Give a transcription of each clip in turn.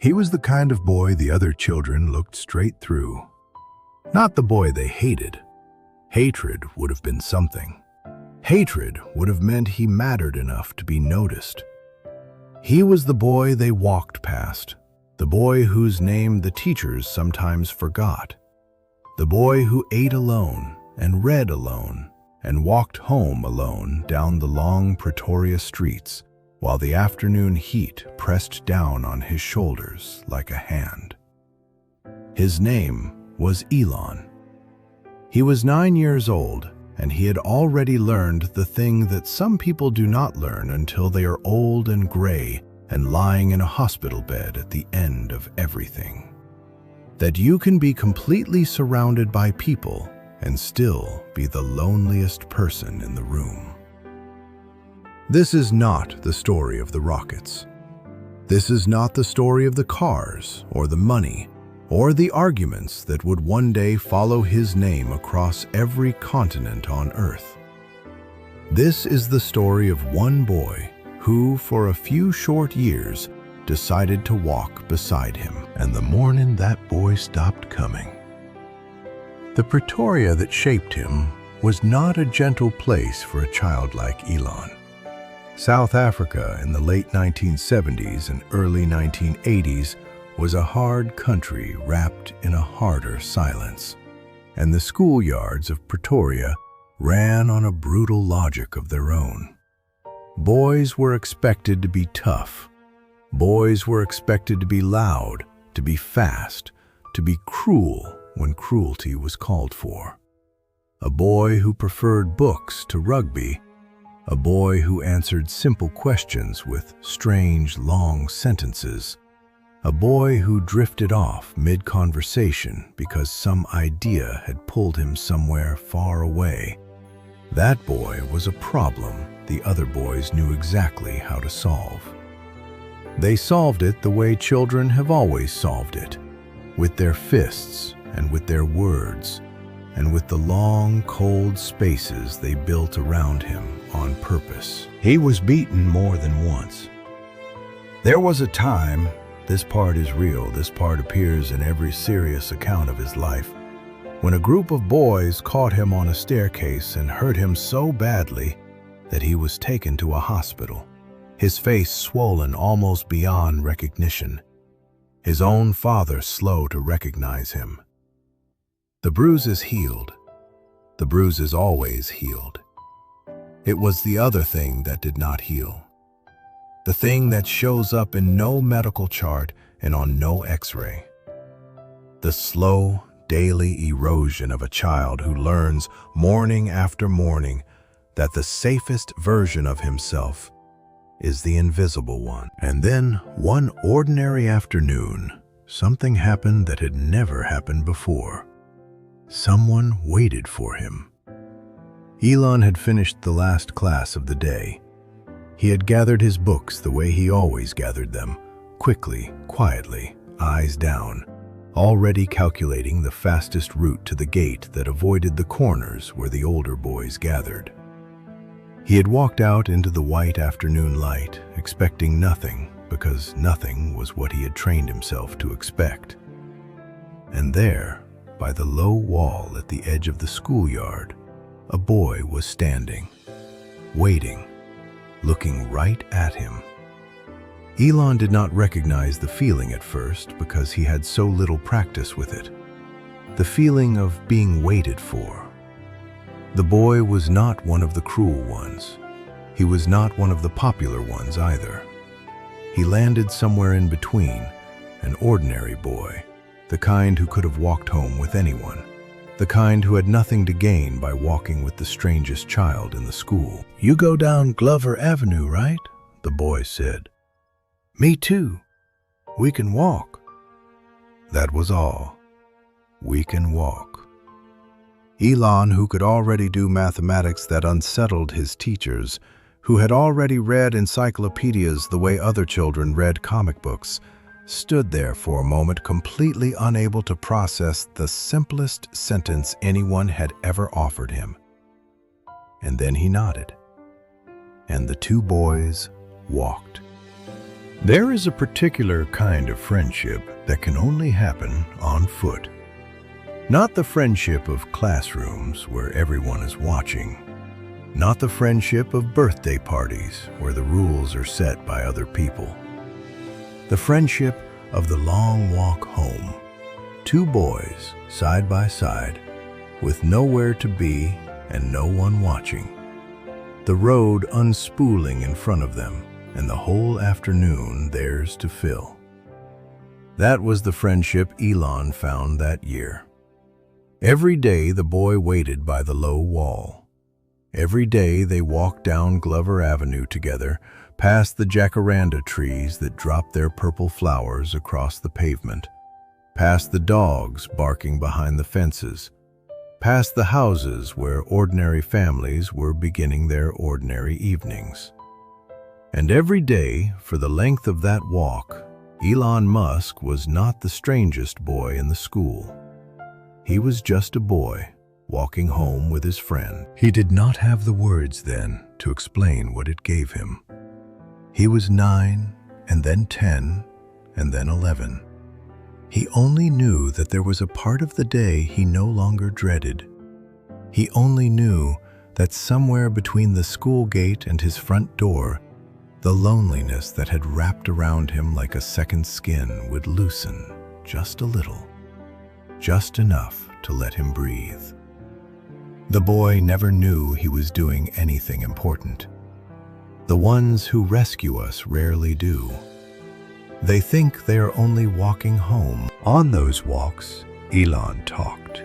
He was the kind of boy the other children looked straight through. Not the boy they hated. Hatred would have been something. Hatred would have meant he mattered enough to be noticed. He was the boy they walked past, the boy whose name the teachers sometimes forgot, the boy who ate alone and read alone and walked home alone down the long Pretoria streets while the afternoon heat pressed down on his shoulders like a hand. His name was Elon. He was 9 years old, and he had already learned the thing that some people do not learn until they are old and gray and lying in a hospital bed at the end of everything. That you can be completely surrounded by people and still be the loneliest person in the room. This is not the story of the rockets. This is not the story of the cars or the money or the arguments that would one day follow his name across every continent on Earth. This is the story of one boy who, for a few short years, decided to walk beside him, and the morning that boy stopped coming. The Pretoria that shaped him was not a gentle place for a child like Elon. South Africa in the late 1970s and early 1980s was a hard country wrapped in a harder silence, and the schoolyards of Pretoria ran on a brutal logic of their own. Boys were expected to be tough. Boys were expected to be loud, to be fast, to be cruel when cruelty was called for. A boy who preferred books to rugby, a boy who answered simple questions with strange, long sentences, a boy who drifted off mid-conversation because some idea had pulled him somewhere far away. That boy was a problem the other boys knew exactly how to solve. They solved it the way children have always solved it, with their fists and with their words, and with the long, cold spaces they built around him on purpose. He was beaten more than once. There was a time, this part is real, this part appears in every serious account of his life, when a group of boys caught him on a staircase and hurt him so badly that he was taken to a hospital, his face swollen almost beyond recognition, his own father slow to recognize him. The bruises healed. The bruises always healed. It was the other thing that did not heal. The thing that shows up in no medical chart and on no x-ray. The slow, daily erosion of a child who learns morning after morning that the safest version of himself is the invisible one. And then, one ordinary afternoon, something happened that had never happened before. Someone waited for him. Elon had finished the last class of the day. He had gathered his books the way he always gathered them, quickly, quietly, eyes down, already calculating the fastest route to the gate that avoided the corners where the older boys gathered. He had walked out into the white afternoon light, expecting nothing, because nothing was what he had trained himself to expect. And there, by the low wall at the edge of the schoolyard, a boy was standing, waiting, looking right at him. Elon did not recognize the feeling at first because he had so little practice with it. The feeling of being waited for. The boy was not one of the cruel ones. He was not one of the popular ones either. He landed somewhere in between, an ordinary boy, the kind who could have walked home with anyone, the kind who had nothing to gain by walking with the strangest child in the school. "You go down Glover Avenue, right?" the boy said. "Me too. We can walk." That was all. We can walk. Elon, who could already do mathematics that unsettled his teachers, who had already read encyclopedias the way other children read comic books, stood there for a moment completely unable to process the simplest sentence anyone had ever offered him. And then he nodded, and the two boys walked. There is a particular kind of friendship that can only happen on foot. Not the friendship of classrooms where everyone is watching. Not the friendship of birthday parties where the rules are set by other people. The friendship of the long walk home. Two boys, side by side, with nowhere to be and no one watching. The road unspooling in front of them, and the whole afternoon theirs to fill. That was the friendship Elon found that year. Every day the boy waited by the low wall. Every day they walked down Glover Avenue together, past the jacaranda trees that dropped their purple flowers across the pavement, past the dogs barking behind the fences, past the houses where ordinary families were beginning their ordinary evenings. And every day, for the length of that walk, Elon Musk was not the strangest boy in the school. He was just a boy, walking home with his friend. He did not have the words then to explain what it gave him. He was 9, and then 10, and then 11. He only knew that there was a part of the day he no longer dreaded. He only knew that somewhere between the school gate and his front door, the loneliness that had wrapped around him like a second skin would loosen just a little, just enough to let him breathe. The boy never knew he was doing anything important. The ones who rescue us rarely do. They think they are only walking home. On those walks, Elon talked.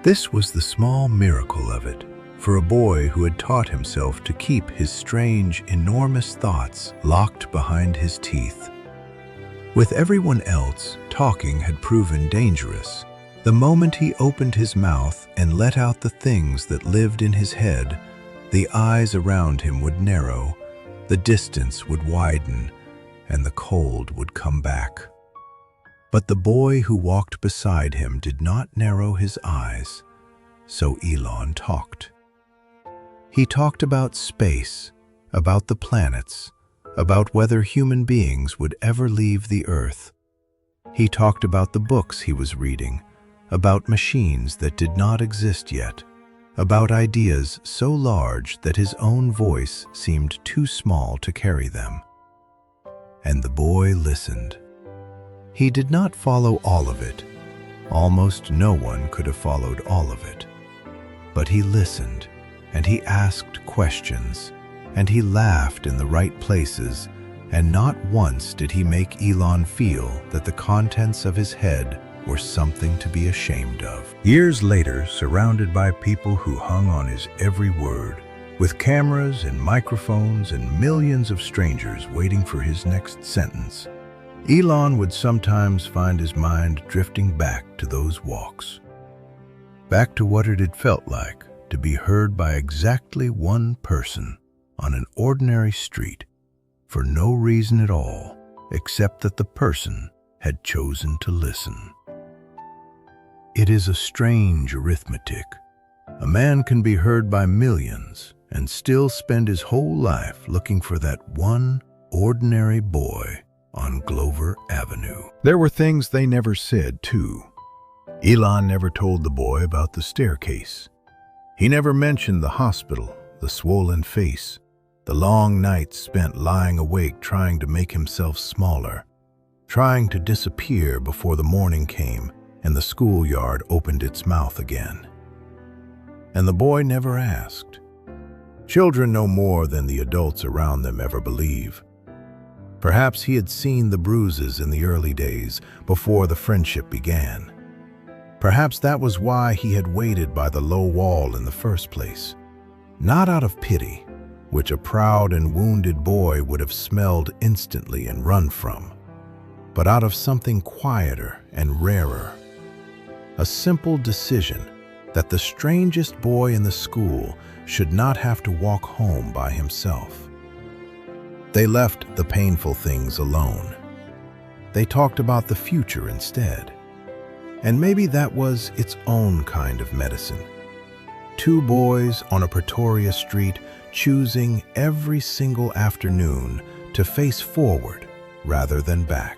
This was the small miracle of it, for a boy who had taught himself to keep his strange, enormous thoughts locked behind his teeth. With everyone else, talking had proven dangerous. The moment he opened his mouth and let out the things that lived in his head, the eyes around him would narrow, the distance would widen, and the cold would come back. But the boy who walked beside him did not narrow his eyes, so Elon talked. He talked about space, about the planets, about whether human beings would ever leave the Earth. He talked about the books he was reading, about machines that did not exist yet, about ideas so large that his own voice seemed too small to carry them. And the boy listened. He did not follow all of it. Almost no one could have followed all of it. But he listened, and he asked questions, and he laughed in the right places, and not once did he make Elon feel that the contents of his head were something to be ashamed of. Years later, surrounded by people who hung on his every word, with cameras and microphones and millions of strangers waiting for his next sentence, Elon would sometimes find his mind drifting back to those walks, back to what it had felt like to be heard by exactly one person on an ordinary street for no reason at all except that the person had chosen to listen. It is a strange arithmetic. A man can be heard by millions and still spend his whole life looking for that one ordinary boy on Glover Avenue. There were things they never said, too. Elon never told the boy about the staircase. He never mentioned the hospital, the swollen face, the long nights spent lying awake trying to make himself smaller, trying to disappear before the morning came and the schoolyard opened its mouth again. And the boy never asked. Children know more than the adults around them ever believe. Perhaps he had seen the bruises in the early days before the friendship began. Perhaps that was why he had waited by the low wall in the first place. Not out of pity, which a proud and wounded boy would have smelled instantly and run from, but out of something quieter and rarer. A simple decision that the strangest boy in the school should not have to walk home by himself. They left the painful things alone. They talked about the future instead. And maybe that was its own kind of medicine. Two boys on a Pretoria street choosing every single afternoon to face forward rather than back.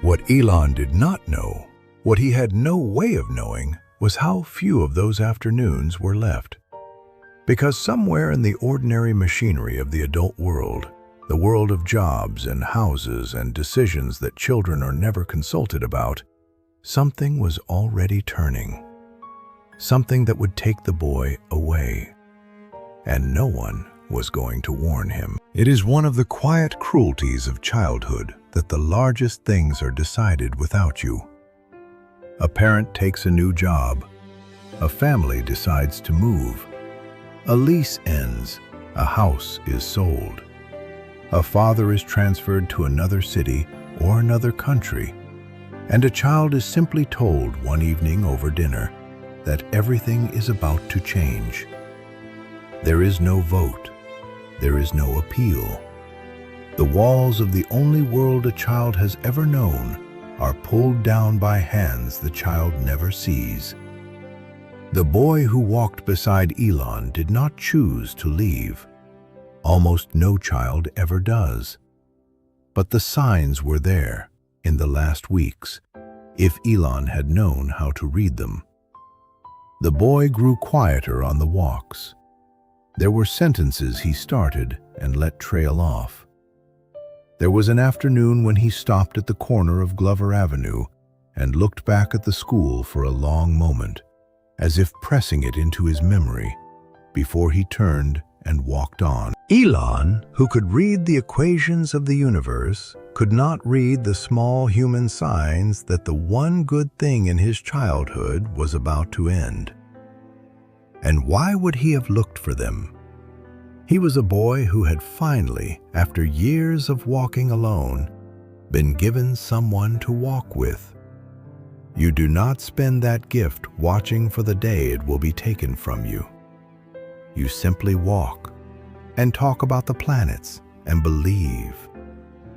What Elon did not know, what he had no way of knowing, was how few of those afternoons were left. Because somewhere in the ordinary machinery of the adult world, the world of jobs and houses and decisions that children are never consulted about, something was already turning. Something that would take the boy away. And no one was going to warn him. It is one of the quiet cruelties of childhood that the largest things are decided without you. A parent takes a new job. A family decides to move. A lease ends. A house is sold. A father is transferred to another city or another country. And a child is simply told one evening over dinner that everything is about to change. There is no vote. There is no appeal. The walls of the only world a child has ever known are pulled down by hands the child never sees. The boy who walked beside Elon did not choose to leave. Almost no child ever does. But the signs were there in the last weeks, if Elon had known how to read them. The boy grew quieter on the walks. There were sentences he started and let trail off. There was an afternoon when he stopped at the corner of Glover Avenue and looked back at the school for a long moment, as if pressing it into his memory, before he turned and walked on. Elon, who could read the equations of the universe, could not read the small human signs that the one good thing in his childhood was about to end. And why would he have looked for them? He was a boy who had finally, after years of walking alone, been given someone to walk with. You do not spend that gift watching for the day it will be taken from you. You simply walk and talk about the planets and believe,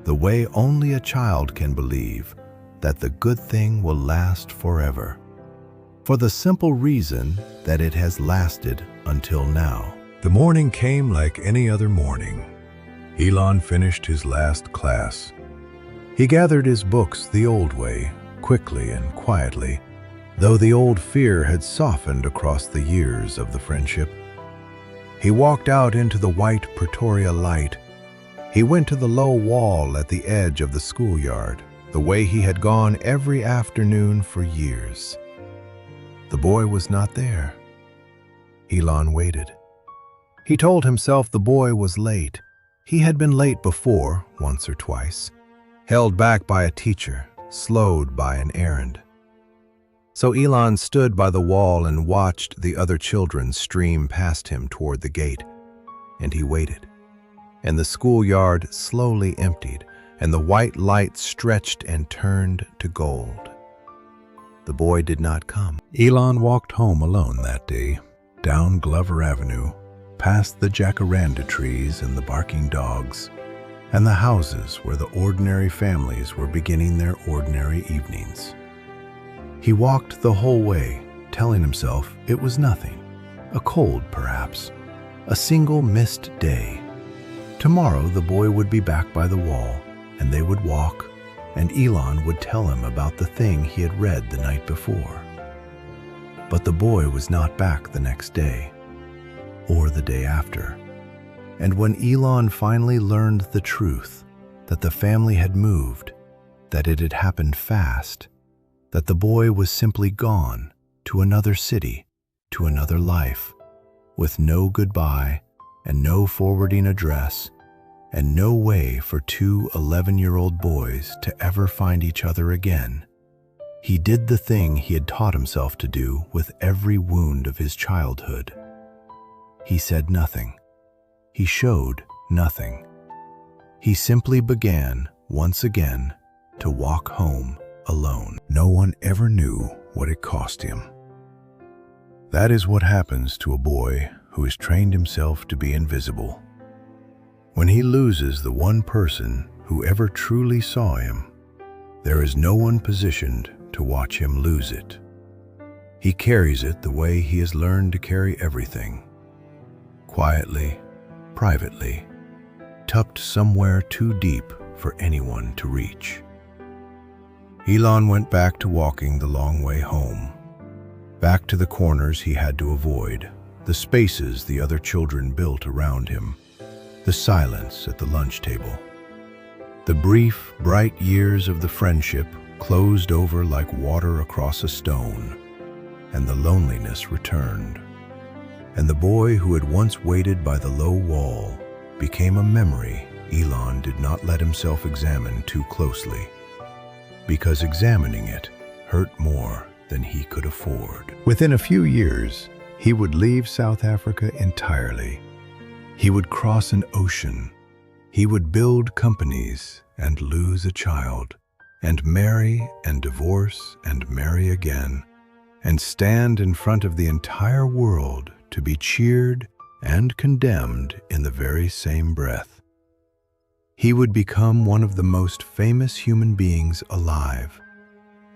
the way only a child can believe, that the good thing will last forever. For the simple reason that it has lasted until now. The morning came like any other morning. Elon finished his last class. He gathered his books the old way, quickly and quietly, though the old fear had softened across the years of the friendship. He walked out into the white Pretoria light. He went to the low wall at the edge of the schoolyard, the way he had gone every afternoon for years. The boy was not there. Elon waited. He told himself the boy was late. He had been late before, once or twice, held back by a teacher, slowed by an errand. So Elon stood by the wall and watched the other children stream past him toward the gate, and he waited. And the schoolyard slowly emptied, and the white light stretched and turned to gold. The boy did not come. Elon walked home alone that day, down Glover Avenue, past the jacaranda trees and the barking dogs, and the houses where the ordinary families were beginning their ordinary evenings. He walked the whole way, telling himself it was nothing, a cold perhaps, a single missed day. Tomorrow the boy would be back by the wall, and they would walk, and Elon would tell him about the thing he had read the night before. But the boy was not back the next day, or the day after. And when Elon finally learned the truth, that the family had moved, that it had happened fast, that the boy was simply gone to another city, to another life, with no goodbye and no forwarding address, and no way for two 11-year-old boys to ever find each other again, he did the thing he had taught himself to do with every wound of his childhood. He said nothing. He showed nothing. He simply began, once again, to walk home alone. No one ever knew what it cost him. That is what happens to a boy who has trained himself to be invisible. When he loses the one person who ever truly saw him, there is no one positioned to watch him lose it. He carries it the way he has learned to carry everything. Quietly, privately, tucked somewhere too deep for anyone to reach. Elon went back to walking the long way home, back to the corners he had to avoid, the spaces the other children built around him, the silence at the lunch table. The brief, bright years of the friendship closed over like water across a stone, and the loneliness returned. And the boy who had once waited by the low wall became a memory Elon did not let himself examine too closely, because examining it hurt more than he could afford. Within a few years, he would leave South Africa entirely. He would cross an ocean. He would build companies and lose a child, and marry and divorce and marry again, and stand in front of the entire world to be cheered and condemned in the very same breath. He would become one of the most famous human beings alive.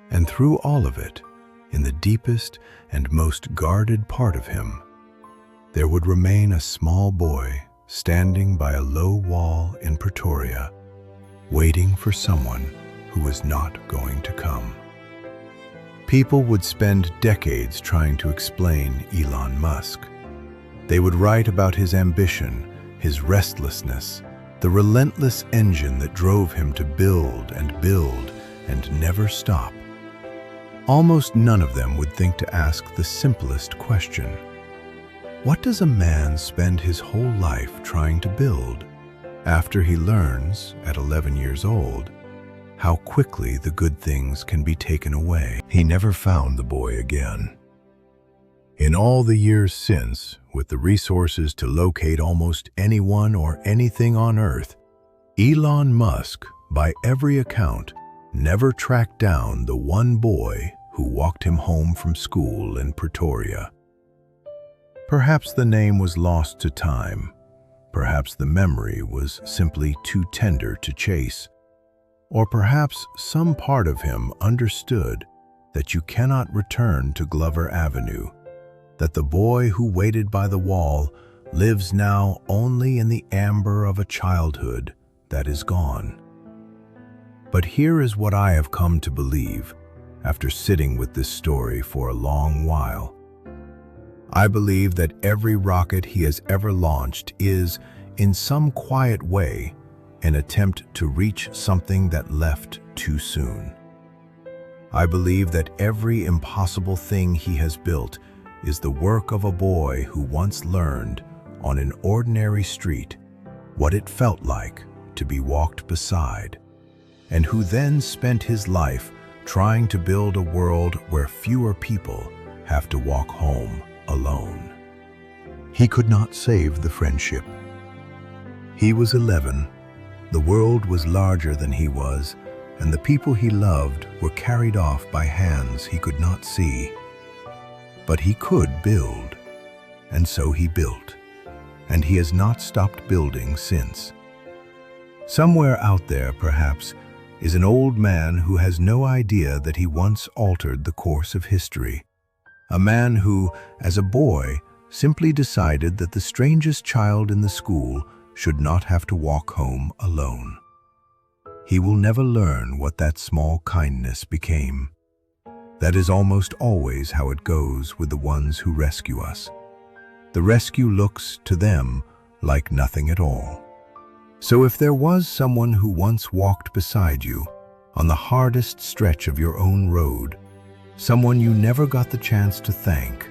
And through all of it, in the deepest and most guarded part of him, there would remain a small boy standing by a low wall in Pretoria, waiting for someone who was not going to come. People would spend decades trying to explain Elon Musk. They would write about his ambition, his restlessness, the relentless engine that drove him to build and never stop. Almost none of them would think to ask the simplest question: what does a man spend his whole life trying to build after he learns, at 11 years old, how quickly the good things can be taken away? He never found the boy again. In all the years since, with the resources to locate almost anyone or anything on Earth, Elon Musk, by every account, never tracked down the one boy who walked him home from school in Pretoria. Perhaps the name was lost to time. Perhaps the memory was simply too tender to chase. Or perhaps some part of him understood that you cannot return to Glover Avenue, that the boy who waited by the wall lives now only in the amber of a childhood that is gone. But here is what I have come to believe after sitting with this story for a long while. I believe that every rocket he has ever launched is, in some quiet way, an attempt to reach something that left too soon. I believe that every impossible thing he has built is the work of a boy who once learned, on an ordinary street, what it felt like to be walked beside, and who then spent his life trying to build a world where fewer people have to walk home alone. He could not save the friendship. He was 11. The world was larger than he was, and the people he loved were carried off by hands he could not see. But he could build, and so he built, and he has not stopped building since. Somewhere out there, perhaps, is an old man who has no idea that he once altered the course of history. A man who, as a boy, simply decided that the strangest child in the school should not have to walk home alone. He will never learn what that small kindness became. That is almost always how it goes with the ones who rescue us. The rescue looks to them like nothing at all. So if there was someone who once walked beside you on the hardest stretch of your own road, someone you never got the chance to thank,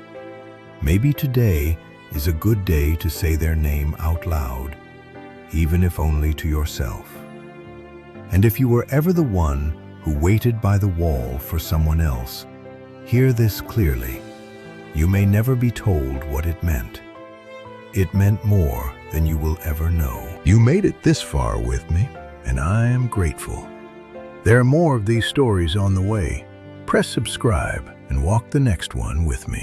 maybe today is a good day to say their name out loud, even if only to yourself. And if you were ever the one who waited by the wall for someone else, hear this clearly. You may never be told what it meant. It meant more than you will ever know. You made it this far with me, and I am grateful. There are more of these stories on the way. Press subscribe and walk the next one with me.